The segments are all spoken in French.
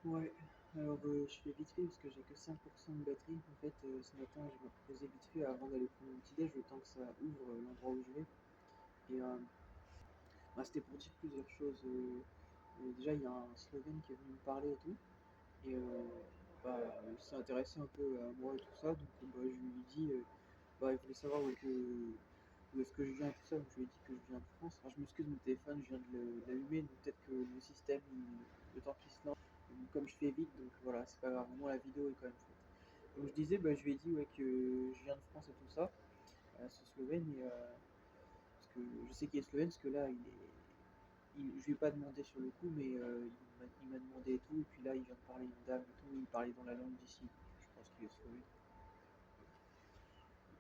Ouais, alors je fais vite fait parce que j'ai que 5% de batterie. En fait, ce matin, je me reposais vite fait avant d'aller prendre mon petit déj, le temps que ça ouvre l'endroit où je vais. Et bah, c'était pour dire plusieurs choses. Déjà, il y a un Slovène qui est venu me parler et tout. Et bah, il s'est intéressé un peu à moi et tout ça. Donc bah, je lui ai dit, bah, il voulait savoir où est-ce que je viens et tout ça. Donc je lui ai dit que je viens de France. Alors, je m'excuse, mon téléphone, je viens de l'allumer. Donc peut-être que le système, le temps qu'il se lance, comme je fais vite, donc voilà, c'est pas grave. Au moins la vidéo est quand même faite. Donc je disais, bah, je lui ai dit ouais, que je viens de France et tout ça, ce Slovène. Et, parce que je sais qu'il est Slovène, parce que là, je lui ai pas demandé sur le coup, mais il m'a demandé et tout. Et puis là, il vient de parler à une dame et tout. Il parlait dans la langue d'ici. Je pense qu'il est Slovène.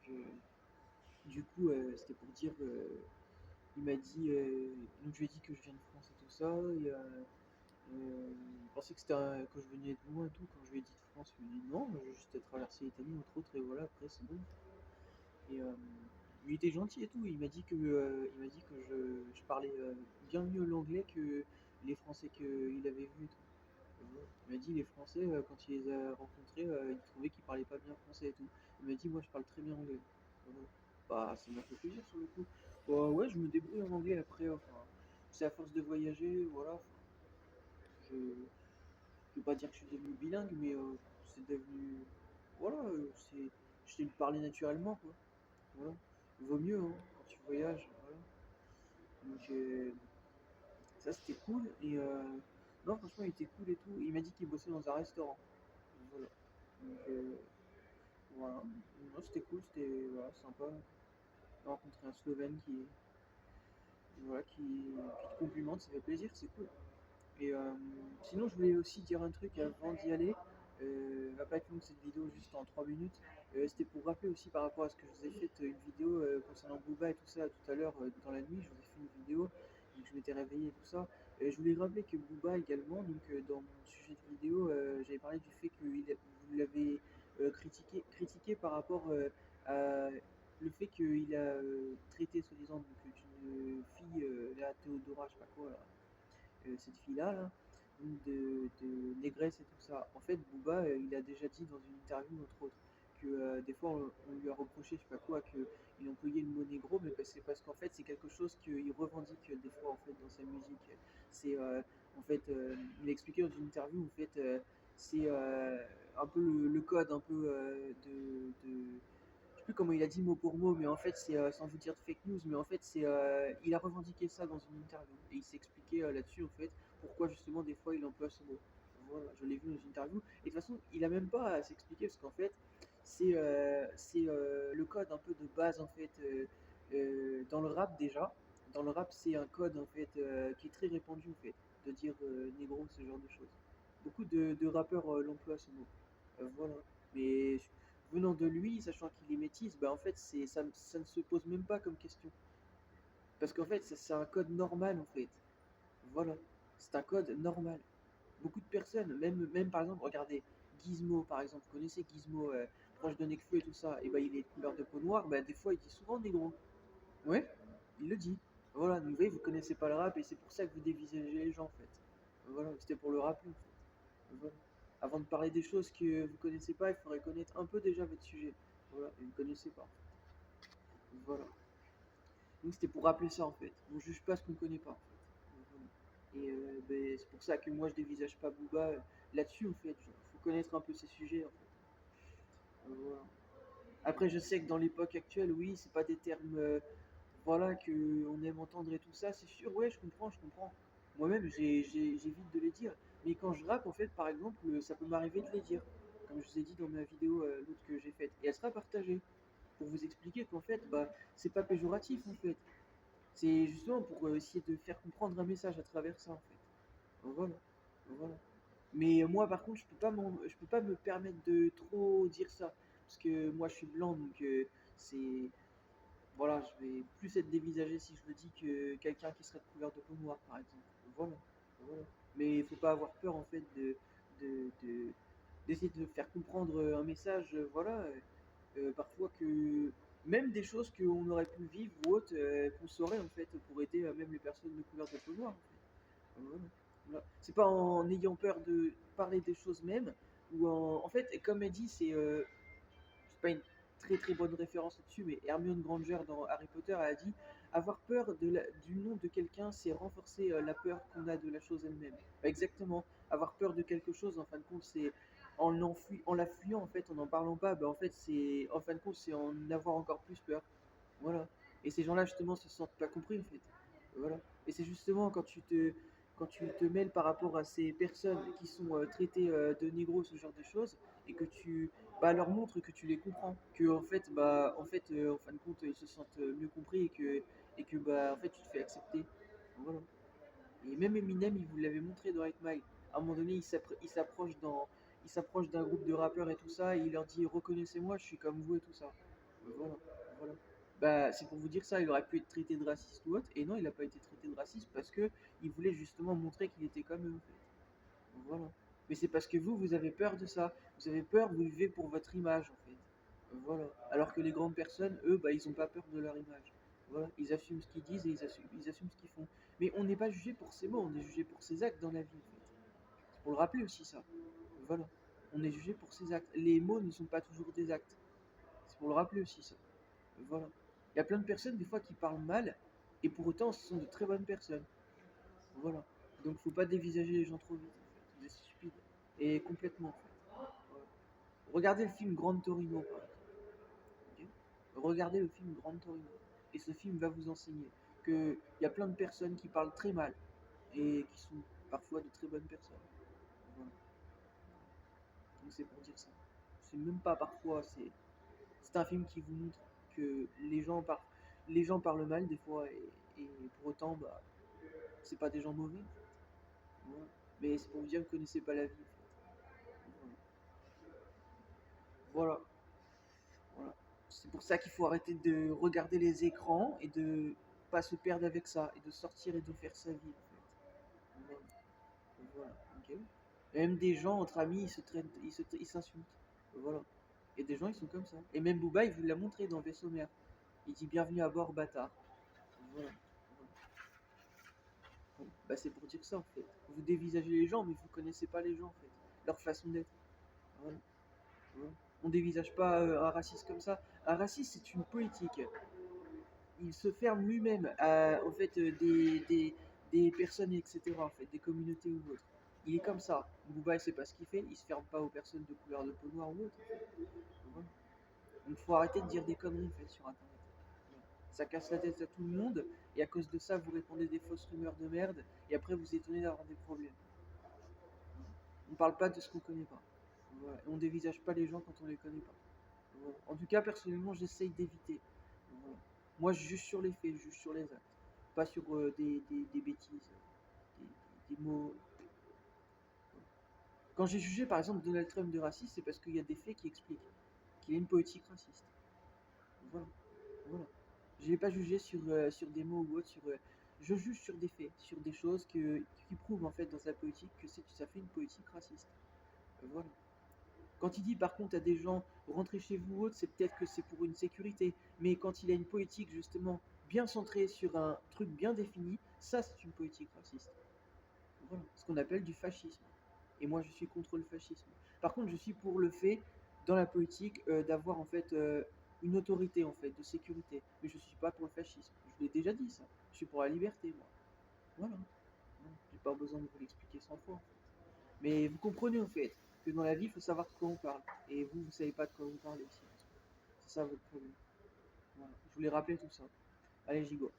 Donc, du coup, c'était pour dire, il m'a dit, donc je lui ai dit que je viens de France et tout ça. Et, il pensait que c'était que je venais de loin et tout. Quand je lui ai dit de France, il m'a dit non, j'ai juste traversé l'Italie entre autres. Et voilà, après c'est bon. Et il était gentil et tout. Il m'a dit que je parlais bien mieux l'anglais que les Français qu'il avait vus et tout. Il m'a dit les Français, quand il les a rencontrés, il trouvait qu'ils parlaient pas bien français et tout. Il m'a dit moi je parle très bien anglais. Voilà. Bah ça m'a fait plaisir sur le coup. Bah ouais, je me débrouille en anglais après. Enfin, c'est à force de voyager, voilà. Enfin, je vais pas dire que je suis devenu bilingue, mais c'est devenu, voilà, je sais le parler naturellement quoi. Voilà. Il vaut mieux hein, quand tu voyages. Voilà. Donc ça c'était cool et non franchement il était cool et tout. Il m'a dit qu'il bossait dans un restaurant. Voilà. Donc voilà. Non, c'était cool, c'était voilà, sympa. J'ai rencontré un Slovène voilà, qui te complimente, ça fait plaisir, c'est cool. Et sinon, je voulais aussi dire un truc avant d'y aller. Va pas être longue cette vidéo, juste en 3 minutes. C'était pour rappeler aussi par rapport à ce que je vous ai fait une vidéo concernant Booba et tout ça tout à l'heure dans la nuit. Je vous ai fait une vidéo, donc je m'étais réveillé et tout ça. Je voulais rappeler que Booba également, donc dans mon sujet de vidéo, j'avais parlé du fait que vous l'avez critiqué par rapport à le fait qu'il a traité soi-disant d'une fille, la Théodora, je sais pas quoi, là, cette fille-là, là, de négresse et tout ça. En fait, Booba, il a déjà dit dans une interview, entre autres, que des fois on lui a reproché, je sais pas quoi, qu'il employait le mot négro, mais c'est parce qu'en fait c'est quelque chose qu'il revendique des fois en fait dans sa musique. C'est en fait, il a expliqué dans une interview, en fait, c'est un peu le code un peu je sais plus comment il a dit mot pour mot, mais en fait, c'est sans vous dire de fake news, mais en fait, il a revendiqué ça dans une interview et il s'est expliqué là-dessus en fait pourquoi justement des fois il emploie ce mot. Voilà, je l'ai vu dans une interview et de toute façon, il a même pas à s'expliquer parce qu'en fait, c'est le code un peu de base en fait dans le rap déjà. Dans le rap, c'est un code en fait qui est très répandu en fait de dire négro, ce genre de choses. Beaucoup de rappeurs l'emploient ce mot. Voilà. Mais venant de lui, sachant qu'il est métis, bah en fait ça ne se pose même pas comme question. Parce qu'en fait c'est un code normal en fait. Voilà. C'est un code normal. Beaucoup de personnes, même par exemple, regardez, Gizmo par exemple, vous connaissez Gizmo, proche de Nekfeu et tout ça, et bah il est de couleur de peau noire, bah des fois il dit souvent négro. Ouais, il le dit. Voilà, donc vous voyez, vous connaissez pas le rap et c'est pour ça que vous dévisagez les gens en fait. Voilà, c'était pour le rappeler en fait. Voilà. Avant de parler des choses que vous connaissez pas, il faudrait connaître un peu déjà votre sujet. Voilà, et vous connaissez pas. Voilà. Donc c'était pour rappeler ça en fait. On juge pas ce qu'on connaît pas en fait. Voilà. Et ben, c'est pour ça que moi je dévisage pas Booba là-dessus en fait. Il faut connaître un peu ces sujets en fait. Voilà. Après je sais que dans l'époque actuelle, oui, c'est pas des termes voilà que on aime entendre et tout ça, c'est sûr, ouais, je comprends, je comprends. Moi-même j'évite de les dire. Mais quand je rappe en fait par exemple, ça peut m'arriver de les dire. Comme je vous ai dit dans ma vidéo l'autre que j'ai faite. Et elle sera partagée. Pour vous expliquer qu'en fait, bah, c'est pas péjoratif en fait. C'est justement pour essayer de faire comprendre un message à travers ça en fait. Voilà. Voilà. Mais moi par contre je peux pas me permettre de trop dire ça. Parce que moi je suis blanc donc c'est. Voilà, je vais plus être dévisagé si je le dis que quelqu'un qui serait de couleur de peau noire par exemple. Voilà. Voilà. Mais il faut pas avoir peur en fait de, de- d'essayer de faire comprendre un message, voilà, parfois que même des choses qu'on aurait pu vivre ou autres, qu'on saurait en fait pour aider même les personnes de couleur de peau noire en fait. Voilà. Voilà. C'est pas en ayant peur de parler des choses même, ou en fait, comme elle dit, c'est pas une très très bonne référence là-dessus, mais Hermione Granger dans Harry Potter elle a dit avoir peur du nom de quelqu'un, c'est renforcer la peur qu'on a de la chose elle-même. Bah, exactement. Avoir peur de quelque chose, en fin de compte, c'est en la fuyant, en fait, en n'en parlant pas, bah, en fait, c'est en fin de compte, c'est en avoir encore plus peur. Voilà. Et ces gens-là, justement, se sentent pas compris, en fait. Voilà. Et c'est justement quand tu te mêles par rapport à ces personnes qui sont traitées de négro, ce genre de choses, et que tu leur montres que tu les comprends, que en fin de compte, ils se sentent mieux compris et que en fait, tu te fais accepter. Voilà. Et même Eminem, il vous l'avait montré dans 8 Mile. À un moment donné, il s'approche d'un groupe de rappeurs et tout ça, et il leur dit reconnaissez-moi, je suis comme vous et tout ça. Voilà, voilà. Bah, c'est pour vous dire ça, il aurait pu être traité de raciste ou autre, et non, il n'a pas été traité de raciste parce que il voulait justement montrer qu'il était comme eux, en fait. Voilà. Mais c'est parce que vous avez peur de ça. Vous avez peur, vous vivez pour votre image, en fait. Voilà. Alors que les grandes personnes, eux, bah, ils n'ont pas peur de leur image. Voilà. Ils assument ce qu'ils disent et ils assument ce qu'ils font. Mais on n'est pas jugé pour ses mots, on est jugé pour ses actes dans la vie, en fait. C'est pour le rappeler aussi, ça. Voilà. On est jugé pour ses actes. Les mots ne sont pas toujours des actes. C'est pour le rappeler aussi, ça. Voilà. Il y a plein de personnes, des fois, qui parlent mal, et pour autant, ce sont de très bonnes personnes. Voilà. Donc, faut pas dévisager les gens trop vite, en fait. Vous êtes stupide. Et complètement, en fait. Voilà. Regardez le film Grand Torino, par exemple. Ok. Regardez le film Grand Torino. Et ce film va vous enseigner qu'il y a plein de personnes qui parlent très mal et qui sont parfois de très bonnes personnes. Voilà. Donc c'est pour dire ça. C'est même pas parfois, c'est un film qui vous montre que les gens parlent mal des fois et pour autant, bah, c'est pas des gens mauvais. En fait. Voilà. Mais c'est pour vous dire que vous connaissez pas la vie. En fait. Voilà. Voilà. C'est pour ça qu'il faut arrêter de regarder les écrans et de pas se perdre avec ça et de sortir et de faire sa vie en fait. Voilà. Voilà. Ok. Même des gens entre amis, ils se traînent, ils s'insultent. Voilà. Et des gens, ils sont comme ça. Et même Booba, il vous l'a montré dans Vaisseau Mère. Il dit bienvenue à bord, bâtard. Voilà. Voilà. Bon, bah c'est pour dire ça en fait. Vous dévisagez les gens, mais vous connaissez pas les gens en fait. Leur façon d'être. Voilà. Voilà. On dévisage pas un raciste comme ça. Un raciste, c'est une politique. Il se ferme lui-même à en fait, des personnes, etc. En fait, des communautés ou autres. Il est comme ça. Booba, il sait pas ce qu'il fait. Il se ferme pas aux personnes de couleur de peau noire ou autre. En fait. Voilà. Donc faut arrêter de dire des conneries en fait sur Internet. Voilà. Ça casse la tête à tout le monde et à cause de ça vous répandez des fausses rumeurs de merde et après vous étonnez d'avoir des problèmes. Voilà. On parle pas de ce qu'on connaît pas. Voilà. On dévisage pas les gens quand on les connaît pas. Voilà. En tout cas personnellement j'essaye d'éviter. Voilà. Moi je juge sur les faits, je juge sur les actes, pas sur des bêtises, des mots. Voilà. Quand j'ai jugé par exemple Donald Trump de raciste, c'est parce qu'il y a des faits qui expliquent qu'il a une politique raciste. Voilà. Voilà. Je l'ai pas jugé sur des mots ou autre, je juge sur des faits, sur des choses qui prouvent en fait dans sa politique que ça fait une politique raciste. Voilà. Quand il dit par contre à des gens rentrez chez vous ou autre, c'est peut-être que c'est pour une sécurité. Mais quand il a une politique justement bien centrée sur un truc bien défini, ça c'est une politique raciste. Voilà. Ce qu'on appelle du fascisme. Et moi je suis contre le fascisme. Par contre je suis pour le fait dans la politique d'avoir en fait une autorité en fait de sécurité. Mais je suis pas pour le fascisme. Je l'ai déjà dit ça. Je suis pour la liberté moi. Voilà. Voilà. J'ai pas besoin de vous l'expliquer 100 fois en fait. Mais vous comprenez en fait que dans la vie il faut savoir de quoi on parle. Et vous savez pas de quoi vous parlez aussi. C'est ça votre problème. Voilà. Je voulais rappeler tout ça. Allez, Gigo.